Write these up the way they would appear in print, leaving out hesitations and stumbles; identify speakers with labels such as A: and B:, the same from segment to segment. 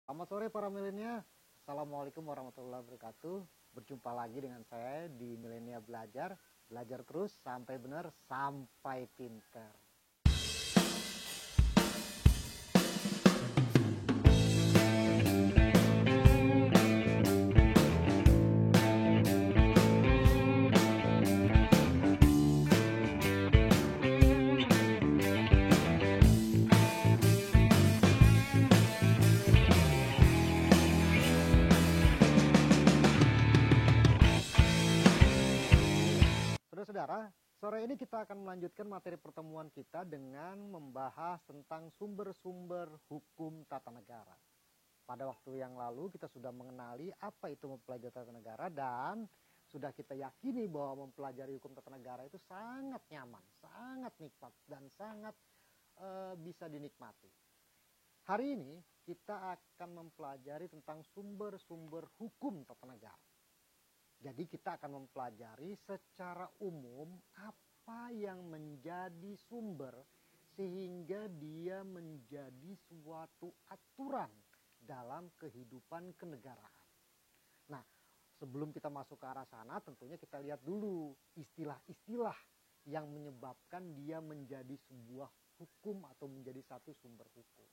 A: Selamat sore para milenial. Assalamualaikum warahmatullahi wabarakatuh. Berjumpa lagi dengan saya di Milenial Belajar. Belajar terus sampai benar, sampai pinter. Saudara-saudara, sore ini kita akan melanjutkan materi pertemuan kita dengan membahas tentang sumber-sumber hukum tata negara. Pada waktu yang lalu kita sudah mengenali apa itu mempelajari tata negara dan sudah kita yakini bahwa mempelajari hukum tata negara itu sangat nyaman, sangat nikmat dan sangat bisa dinikmati. Hari ini kita akan mempelajari tentang sumber-sumber hukum tata negara. Jadi kita akan mempelajari secara umum apa yang menjadi sumber sehingga dia menjadi suatu aturan dalam kehidupan kenegaraan. Nah, sebelum kita masuk ke arah sana tentunya kita lihat dulu istilah-istilah yang menyebabkan dia menjadi sebuah hukum atau menjadi satu sumber hukum.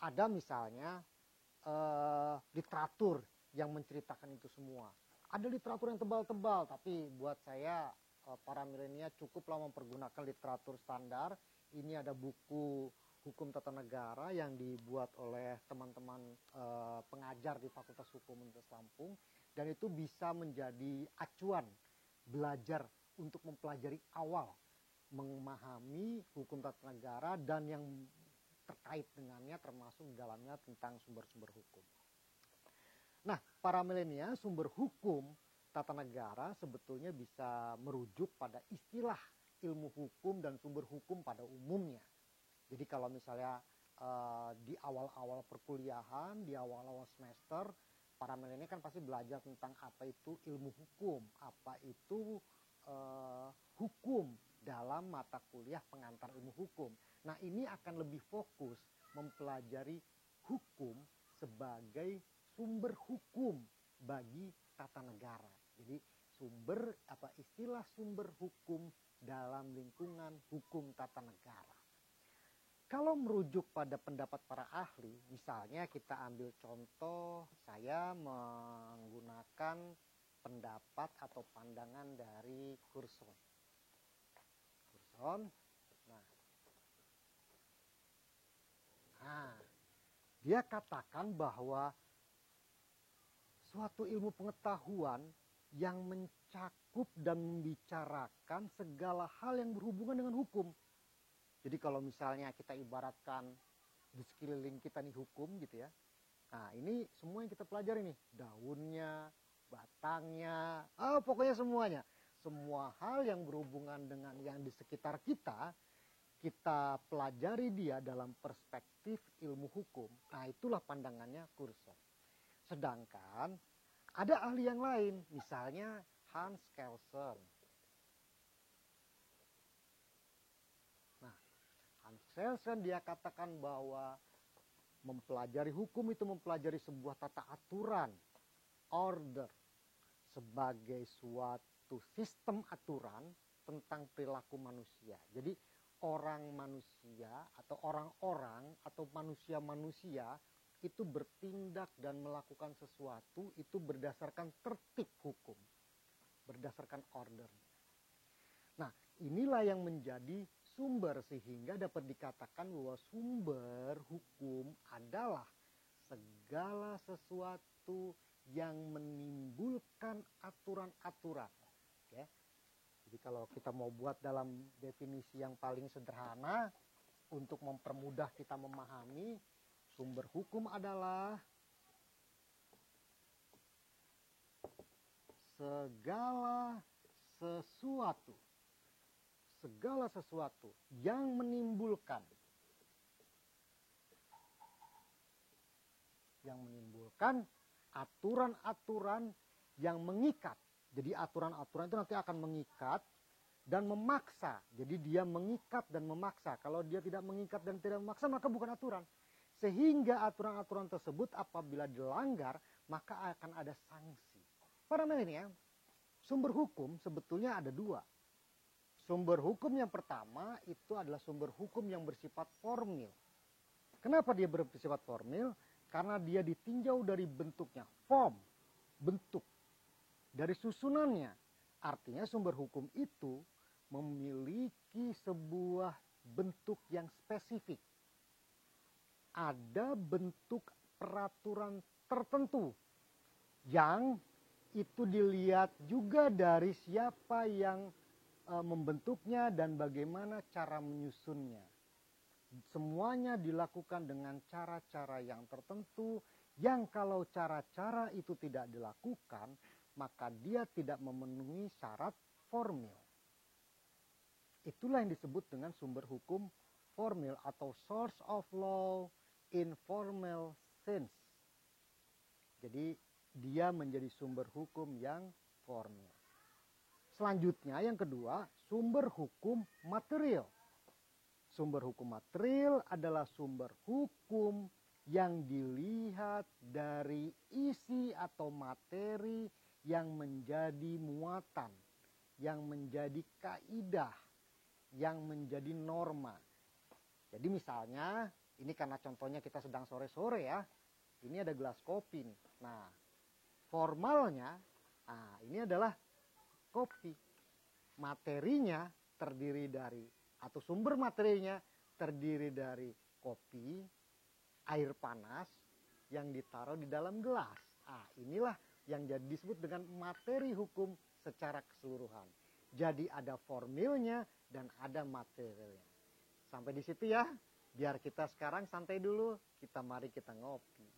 A: Ada misalnya literatur yang menceritakan itu semua. Ada literatur yang tebal-tebal, tapi buat saya para milenial cukuplah mempergunakan literatur standar. Ini ada buku Hukum Tata Negara yang dibuat oleh teman-teman pengajar di Fakultas Hukum Universitas Lampung, dan itu bisa menjadi acuan belajar untuk mempelajari awal memahami hukum tata negara dan yang terkait dengannya, termasuk di dalamnya tentang sumber-sumber hukum. Nah, para milenial, sumber hukum tata negara sebetulnya bisa merujuk pada istilah ilmu hukum dan sumber hukum pada umumnya. Jadi kalau misalnya di awal-awal perkuliahan, di awal-awal semester, para milenial kan pasti belajar tentang apa itu ilmu hukum, apa itu hukum dalam mata kuliah pengantar ilmu hukum. Nah, ini akan lebih fokus mempelajari hukum sebagai sumber hukum bagi tata negara. Jadi istilah sumber hukum dalam lingkungan hukum tata negara. Kalau merujuk pada pendapat para ahli, misalnya kita ambil contoh, saya menggunakan pendapat atau pandangan dari Curzon. Nah, dia katakan bahwa suatu ilmu pengetahuan yang mencakup dan membicarakan segala hal yang berhubungan dengan hukum. Jadi kalau misalnya kita ibaratkan di sekeliling kita nih hukum gitu ya. Nah, ini semua yang kita pelajari nih, daunnya, batangnya, pokoknya semuanya. Semua hal yang berhubungan dengan yang di sekitar kita, kita pelajari dia dalam perspektif ilmu hukum. Nah, itulah pandangannya Curzon. Sedangkan ada ahli yang lain, misalnya Hans Kelsen. Nah, Hans Kelsen dia katakan bahwa mempelajari hukum itu mempelajari sebuah tata aturan, order, sebagai suatu sistem aturan tentang perilaku manusia. Jadi orang manusia atau orang-orang atau manusia-manusia itu bertindak dan melakukan sesuatu itu berdasarkan tertib hukum, berdasarkan order. Nah, inilah yang menjadi sumber sehingga dapat dikatakan bahwa sumber hukum adalah segala sesuatu yang menimbulkan aturan-aturan. Oke. Jadi kalau kita mau buat dalam definisi yang paling sederhana untuk mempermudah kita memahami, sumber hukum adalah segala sesuatu yang menimbulkan aturan-aturan yang mengikat. Jadi aturan-aturan itu nanti akan mengikat dan memaksa. Jadi dia mengikat dan memaksa. Kalau dia tidak mengikat dan tidak memaksa, maka bukan aturan. Sehingga aturan-aturan tersebut apabila dilanggar, maka akan ada sanksi. Para milenial, sumber hukum sebetulnya ada dua. Sumber hukum yang pertama itu adalah sumber hukum yang bersifat formil. Kenapa dia bersifat formil? Karena dia ditinjau dari bentuknya, form, bentuk, dari susunannya. Artinya sumber hukum itu memiliki sebuah bentuk yang spesifik. Ada bentuk peraturan tertentu yang itu dilihat juga dari siapa yang membentuknya dan bagaimana cara menyusunnya. Semuanya dilakukan dengan cara-cara yang tertentu yang kalau cara-cara itu tidak dilakukan maka dia tidak memenuhi syarat formil. Itulah yang disebut dengan sumber hukum formil atau source of law in formal sense. Jadi dia menjadi sumber hukum yang formil. Selanjutnya yang kedua, sumber hukum material. Sumber hukum material adalah sumber hukum yang dilihat dari isi atau materi yang menjadi muatan, yang menjadi kaidah, yang menjadi norma. Jadi misalnya, ini karena contohnya kita sedang sore-sore ya, ini ada gelas kopi nih. Nah, formalnya, ini adalah kopi. Materinya terdiri dari, atau sumber materinya terdiri dari kopi, air panas yang ditaruh di dalam gelas. Inilah yang disebut dengan materi hukum secara keseluruhan. Jadi ada formilnya dan ada materialnya. Sampai di situ ya, biar kita sekarang santai dulu, mari kita ngopi.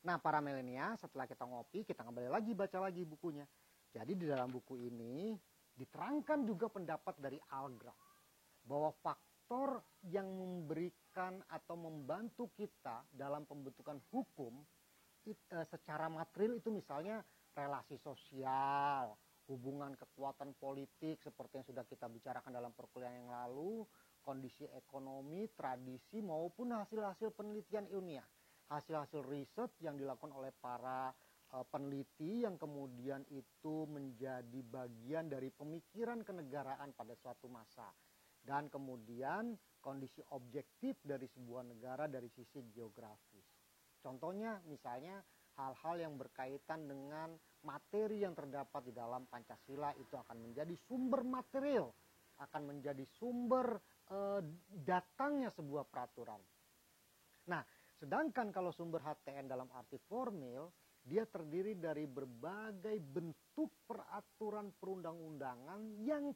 A: Nah para milenial, setelah kita ngopi, kita kembali lagi baca lagi bukunya. Jadi di dalam buku ini diterangkan juga pendapat dari Algraf bahwa faktor yang memberikan atau membantu kita dalam pembentukan hukum secara material itu misalnya relasi sosial, hubungan kekuatan politik seperti yang sudah kita bicarakan dalam perkuliahan yang lalu, kondisi ekonomi, tradisi maupun hasil-hasil penelitian ilmiah, hasil-hasil riset yang dilakukan oleh para peneliti yang kemudian itu menjadi bagian dari pemikiran kenegaraan pada suatu masa, dan kemudian kondisi objektif dari sebuah negara dari sisi geografis. Contohnya misalnya hal-hal yang berkaitan dengan materi yang terdapat di dalam Pancasila itu akan menjadi sumber material, akan menjadi sumber datangnya sebuah peraturan. Nah, sedangkan kalau sumber HTN dalam arti formil, dia terdiri dari berbagai bentuk peraturan perundang-undangan yang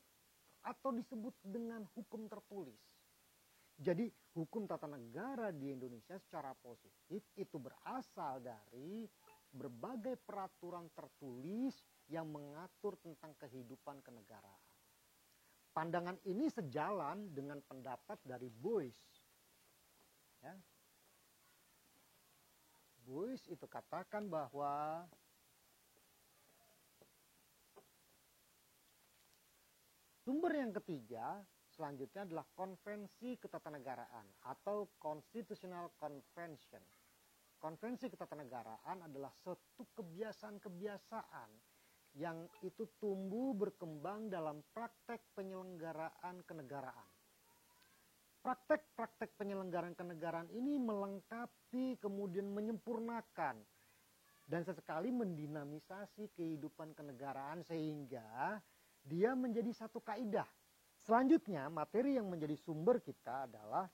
A: atau disebut dengan hukum tertulis. Jadi hukum tata negara di Indonesia secara positif itu berasal dari berbagai peraturan tertulis yang mengatur tentang kehidupan kenegaraan. Pandangan ini sejalan dengan pendapat dari Boyce. Ya. Boyce itu katakan bahwa sumber yang ketiga selanjutnya adalah konvensi ketatanegaraan atau constitutional convention. Konvensi ketatanegaraan adalah suatu kebiasaan-kebiasaan yang itu tumbuh berkembang dalam praktek penyelenggaraan kenegaraan. Praktek-praktek penyelenggaraan kenegaraan ini melengkapi kemudian menyempurnakan dan sesekali mendinamisasi kehidupan kenegaraan sehingga dia menjadi satu kaidah. Selanjutnya materi yang menjadi sumber kita adalah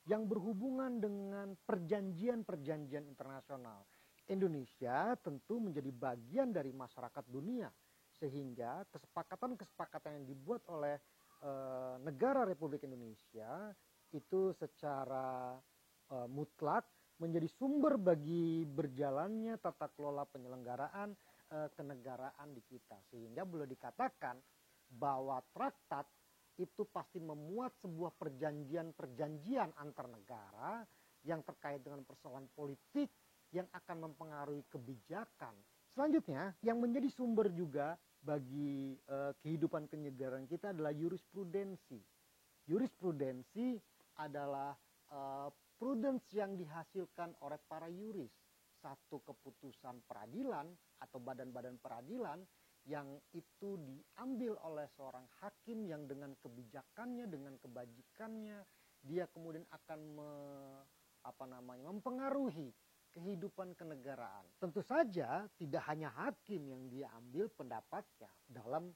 A: yang berhubungan dengan perjanjian-perjanjian internasional. Indonesia tentu menjadi bagian dari masyarakat dunia sehingga kesepakatan-kesepakatan yang dibuat oleh negara Republik Indonesia itu secara mutlak menjadi sumber bagi berjalannya tata kelola penyelenggaraan kenegaraan di kita, sehingga boleh dikatakan bahwa traktat itu pasti memuat sebuah perjanjian-perjanjian antar negara yang terkait dengan persoalan politik yang akan mempengaruhi kebijakan. Selanjutnya yang menjadi sumber juga bagi kehidupan kenegaraan kita adalah jurisprudensi. Jurisprudensi adalah prudence yang dihasilkan oleh para yuris. Satu keputusan peradilan atau badan-badan peradilan yang itu diambil oleh seorang hakim yang dengan kebijakannya, dengan kebajikannya, dia kemudian akan mempengaruhi kehidupan kenegaraan. Tentu saja tidak hanya hakim yang dia ambil pendapatnya dalam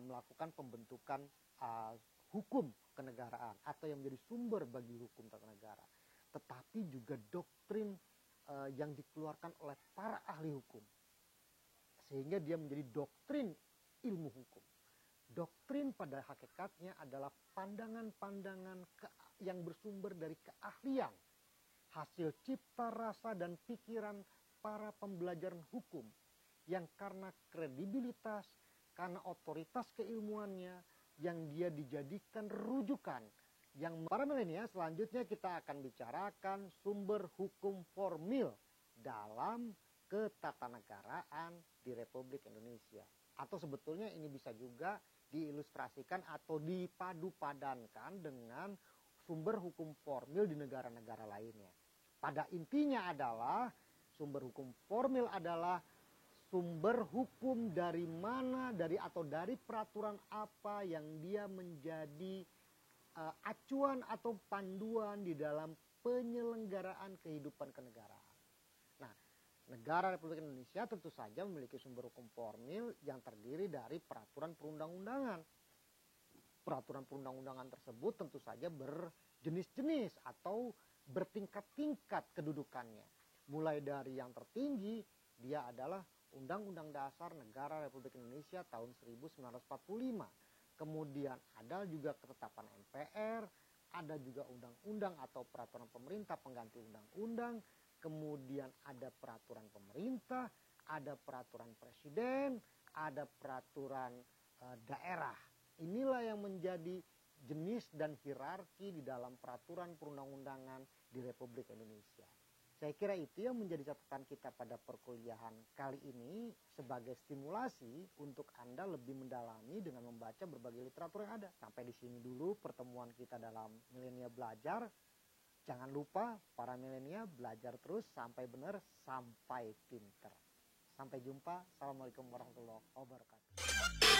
A: melakukan pembentukan hukum kenegaraan atau yang menjadi sumber bagi hukum tata negara, tetapi juga doktrin yang dikeluarkan oleh para ahli hukum, sehingga dia menjadi doktrin ilmu hukum. Doktrin pada hakikatnya adalah pandangan-pandangan yang bersumber dari keahlian, hasil cipta rasa dan pikiran para pembelajaran hukum yang karena kredibilitas, karena otoritas keilmuannya yang dia dijadikan rujukan. Yang para milenial selanjutnya kita akan bicarakan sumber hukum formil dalam ketatanegaraan di Republik Indonesia. Atau sebetulnya ini bisa juga diilustrasikan atau dipadu-padankan dengan sumber hukum formil di negara-negara lainnya. Pada intinya adalah sumber hukum formil adalah sumber hukum dari mana, dari peraturan apa yang dia menjadi acuan atau panduan di dalam penyelenggaraan kehidupan kenegaraan. Nah, negara Republik Indonesia tentu saja memiliki sumber hukum formil yang terdiri dari peraturan perundang-undangan. Peraturan perundang-undangan tersebut tentu saja berjenis-jenis atau bertingkat-tingkat kedudukannya. Mulai dari yang tertinggi, dia adalah Undang-Undang Dasar Negara Republik Indonesia tahun 1945. Kemudian ada juga ketetapan MPR, ada juga undang-undang atau peraturan pemerintah pengganti undang-undang, kemudian ada peraturan pemerintah, ada peraturan presiden, ada peraturan daerah. Inilah yang menjadi jenis dan hierarki di dalam peraturan perundang-undangan di Republik Indonesia. Saya kira itu yang menjadi catatan kita pada perkuliahan kali ini sebagai stimulasi untuk Anda lebih mendalami dengan membaca berbagai literatur yang ada. Sampai di sini dulu pertemuan kita dalam Milenial Belajar. Jangan lupa para milenial belajar terus sampai benar, sampai pinter. Sampai jumpa. Assalamualaikum warahmatullahi wabarakatuh.